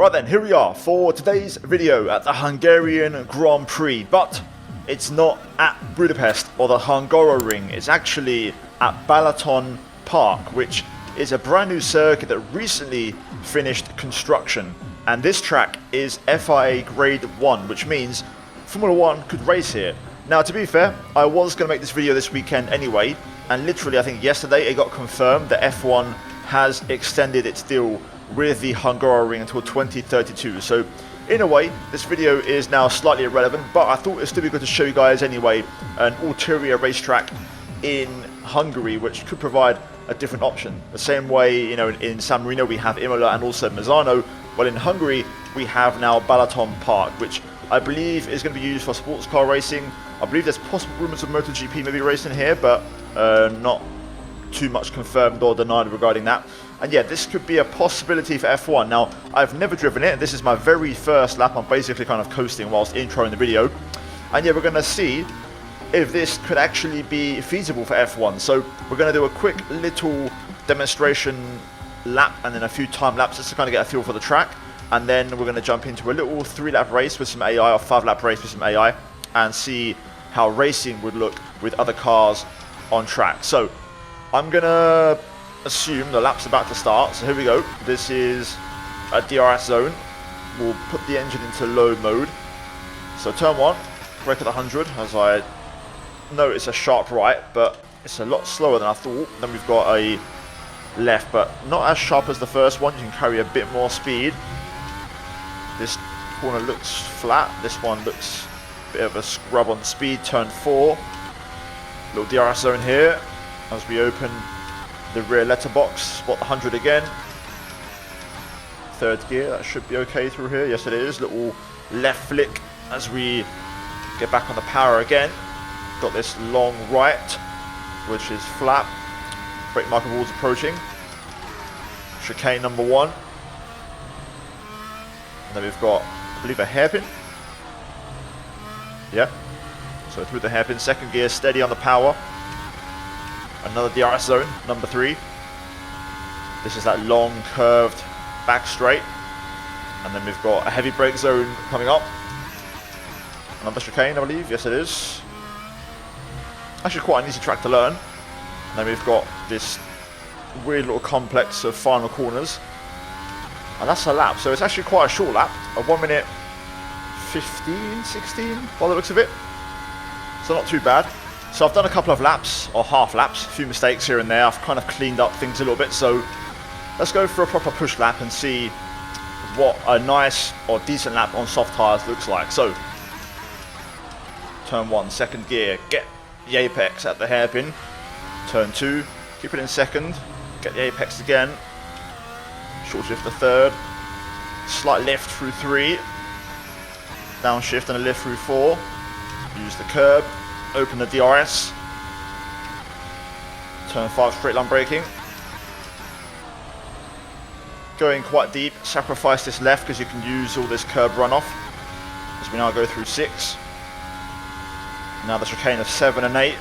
Right then, here we are for today's video at the Hungarian Grand Prix, but it's not at Budapest or the Hungary. It's actually at Balaton Park, which is a brand new circuit that recently finished construction. And this track is FIA Grade 1, which means Formula 1 could race here. Now, to be fair, I was going to make this video this weekend anyway, and literally I think yesterday it got confirmed that F1 has extended its deal with the Hungary until 2032. So in a way, this video is now slightly irrelevant, but I thought it'd still be good to show you guys anyway an ulterior racetrack in Hungary, which could provide a different option. The same way, you know, in San Marino we have Imola and also Misano. Well, in Hungary we have now Balaton Park, which I believe is going to be used for sports car racing. I believe there's possible rumours of MotoGP maybe racing here, but not too much confirmed or denied regarding that. And yeah, this could be a possibility for F1. Now, I've never driven it. This is my very first lap. I'm basically kind of coasting whilst introing the video. And yeah, we're going to see if this could actually be feasible for F1. So we're going to do a quick little demonstration lap and then a few time laps just to kind of get a feel for the track. And then we're going to jump into a little 3-lap race with some AI or 5-lap race with some AI and see how racing would look with other cars on track. So I'm going to assume the lap's about to start. So here we go. This is a DRS zone. We'll put the engine into low mode. So turn 1, brake at 100, as I know it's a sharp right, but it's a lot slower than I thought. Then we've got a left, but not as sharp as the first one. You can carry a bit more speed. This corner looks flat. This one looks a bit of a scrub on speed. Turn 4. Little DRS zone here as we open the rear letterbox. Spot the 100 again. Third gear. That should be okay through here. Yes, it is. Little left flick as we get back on the power again. Got this long right, which is flat. Brake marker walls approaching. Chicane number 1. And then we've got, I believe, a hairpin. Yeah. So through the hairpin, second gear, steady on the power. Another DRS zone, number 3. This is that long curved back straight. And then we've got a heavy brake zone coming up. Another chicane, I believe. Yes, it is. Actually quite an easy track to learn. And then we've got this weird little complex of final corners. And that's a lap. So it's actually quite a short lap. A 1 minute 15, 16 by the looks of it. So not too bad. So I've done a couple of laps, or half laps, a few mistakes here and there. I've kind of cleaned up things a little bit. So let's go for a proper push lap and see what a nice or decent lap on soft tyres looks like. So turn 1, second gear, get the apex at the hairpin. Turn 2, keep it in second, get the apex again. Short shift to third, slight lift through 3, downshift and a lift through 4. Use the curb, open the DRS. Turn 5, straight line braking. Going quite deep, sacrifice this left because you can use all this curb runoff. As we now go through 6. Now the chicane of 7 and 8.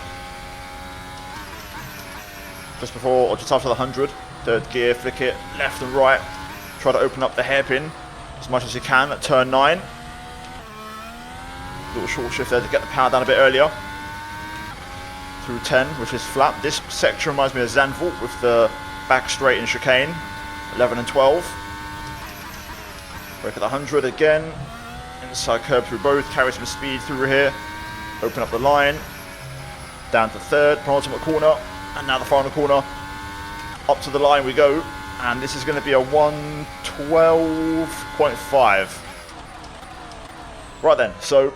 Just before or just after the 100. Third gear, flick it left and right. Try to open up the hairpin as much as you can at turn 9. Little short shift there to get the power down a bit earlier. Through 10, which is flat. This section reminds me of Zandvoort with the back straight and chicane. 11 and 12. Brake at the 100 again. Inside curb through both. Carry some speed through here. Open up the line. Down to third, penultimate corner. And now the final corner. Up to the line we go. And this is going to be a 1:12.5. Right then, so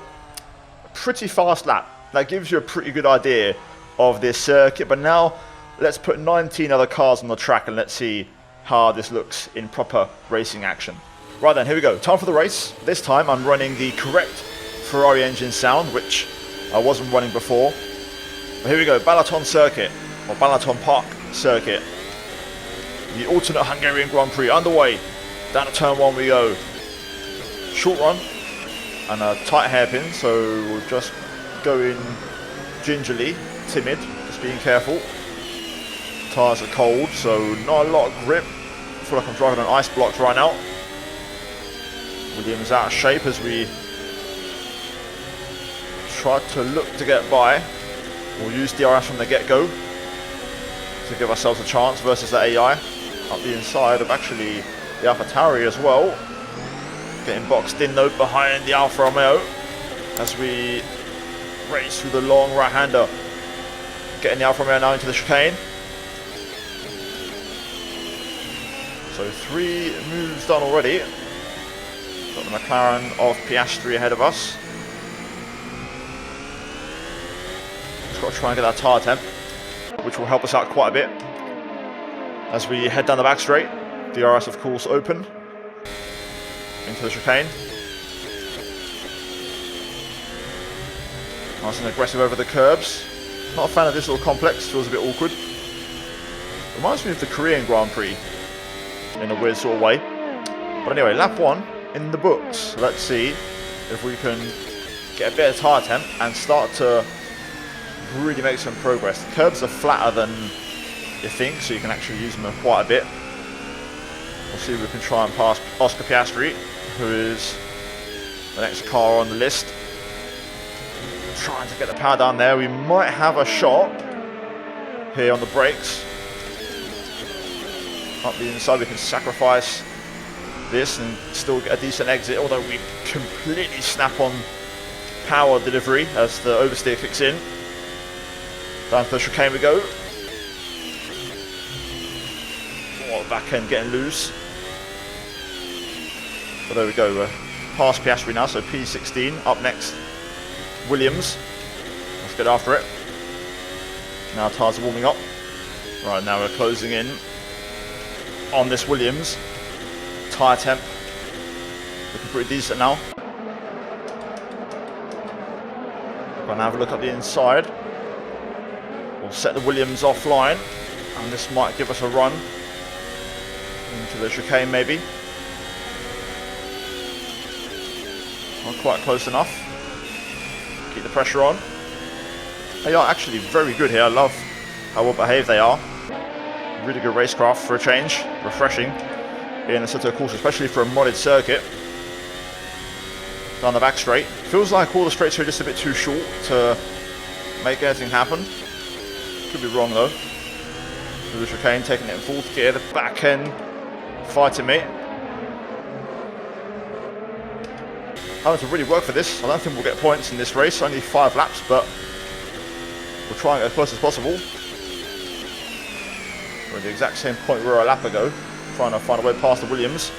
pretty fast lap. That gives you a pretty good idea of this circuit. But now let's put 19 other cars on the track and let's see how this looks in proper racing action. Right then, here we go. Time for the race. This time I'm running the correct Ferrari engine sound, which I wasn't running before. But here we go. Balaton circuit, or Balaton Park circuit. The alternate Hungarian Grand Prix underway. Down to turn 1 we go. Short run and a tight hairpin, so we'll just go in gingerly, timid, just being careful. Tyres are cold, so not a lot of grip. I feel like I'm driving on ice blocks right now. Williams out of shape as we try to look to get by. We'll use DRS from the get-go to give ourselves a chance versus the AI. Up the inside of actually the AlphaTauri as well. Getting boxed in though behind the Alfa Romeo as we race through the long right-hander. Getting the Alfa Romeo now into the chicane. So 3 moves done already. Got the McLaren of Piastri ahead of us. Just got to try and get that tyre temp, which will help us out quite a bit as we head down the back straight. DRS of course open into the chicane. Nice and aggressive over the curbs. Not a fan of this little complex, feels a bit awkward. Reminds me of the Korean Grand Prix in a weird sort of way. But anyway, lap 1 in the books. Let's see if we can get a bit of tyre temp and start to really make some progress. The curbs are flatter than you think, so you can actually use them quite a bit. We'll see if we can try and pass Oscar Piastri, who is the next car on the list. Trying to get the power down there. We might have a shot here on the brakes. Up the inside, we can sacrifice this and still get a decent exit, although we completely snap on power delivery as the oversteer kicks in. Down to the chicane we go. Oh, back end getting loose. But there we go, we're past Piastri now, so P16 up next. Williams, let's get after it. Now tyres are warming up. Right, now we're closing in on this Williams. Tyre temp looking pretty decent now. Gonna have a look at the inside. We'll set the Williams offline, and this might give us a run into the chicane maybe. Not quite close enough. Keep the pressure on. They are actually very good here. I love how well behaved they are. Really good racecraft for a change. Refreshing in the Soto course, especially for a modded circuit. Down the back straight. Feels like all the straights are just a bit too short to make anything happen. Could be wrong though. Through the chicane, taking it in 4th gear. The back end fighting me. Having to really work for this. I don't think we'll get points in this race. Only 5 laps, but we'll try and get as close as possible. We're at the exact same point we were a lap ago, trying to find a way past the Williams.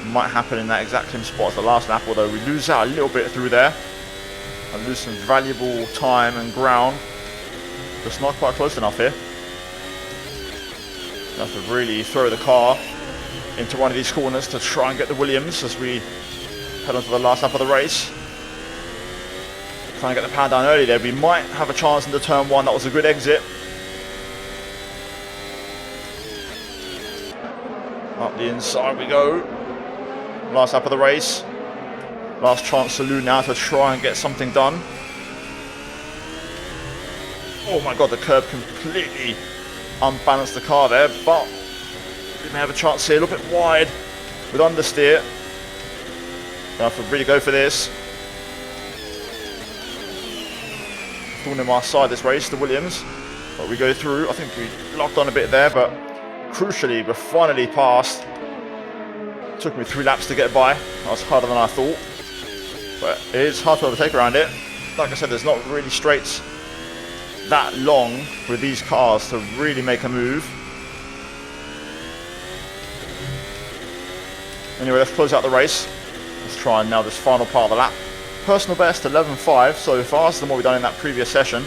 Might happen in that exact same spot as the last lap, although we lose out a little bit through there and lose some valuable time and ground. Just not quite close enough here. We have to really throw the car into one of these corners to try and get the Williams as we head on to the last lap of the race. Trying to get the power down early there. We might have a chance into turn 1. That was a good exit. Up the inside we go. Last lap of the race. Last chance to Lou now to try and get something done. Oh my god, the curb completely unbalanced the car there, but we may have a chance here. A little bit wide with understeer. Gonna have to really go for this. Thorn in our side this race, the Williams. But we go through. I think we locked on a bit there, but crucially, we're finally past. Took me 3 laps to get by. That was harder than I thought. But it is hard to overtake around it. Like I said, there's not really straights that long with these cars to really make a move. Anyway, let's close out the race. Let's try and now this final part of the lap. Personal best 11.5 so faster than what we've done in that previous session.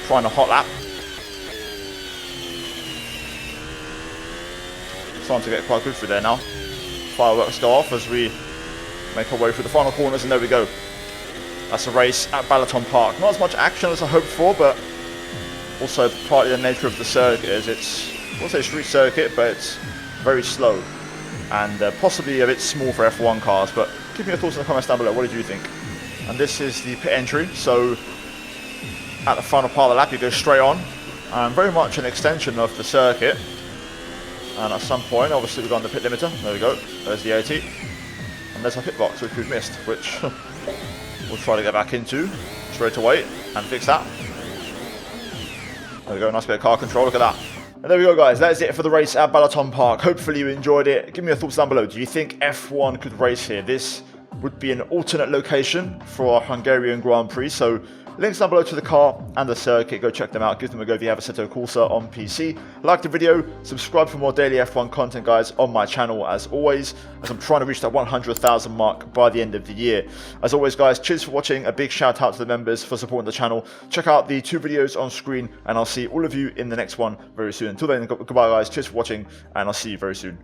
Trying a hot lap. Starting to get quite good through there now. Fireworks go off as we make our way through the final corners, and there we go. That's a race at Balaton Park. Not as much action as I hoped for, but also partly the nature of the circuit is it's, I won't say street circuit, but it's very slow and possibly a bit small for F1 cars. But give me your thoughts in the comments down below. What did you think? And this is the pit entry. So at the final part of the lap, you go straight on. Very much an extension of the circuit. And at some point, obviously we've got the pit limiter. There we go. There's the 80. And there's our pit box, which we've missed, which we'll try to get back into straight away and fix that. There we go, nice bit of car control, look at that. And there we go, guys, that is it for the race at Balaton Park. Hopefully you enjoyed it. Give me your thoughts down below. Do you think F1 could race here? This would be an alternate location for our Hungarian Grand Prix, so links down below to the car and the circuit. Go check them out. Give them a go if you have Assetto Corsa on PC. Like the video, subscribe for more daily F1 content, guys, on my channel as always, as I'm trying to reach that 100,000 mark by the end of the year. As always, guys, cheers for watching. A big shout out to the members for supporting the channel. Check out the 2 videos on screen, and I'll see all of you in the next one very soon. Until then, goodbye, guys. Cheers for watching, and I'll see you very soon.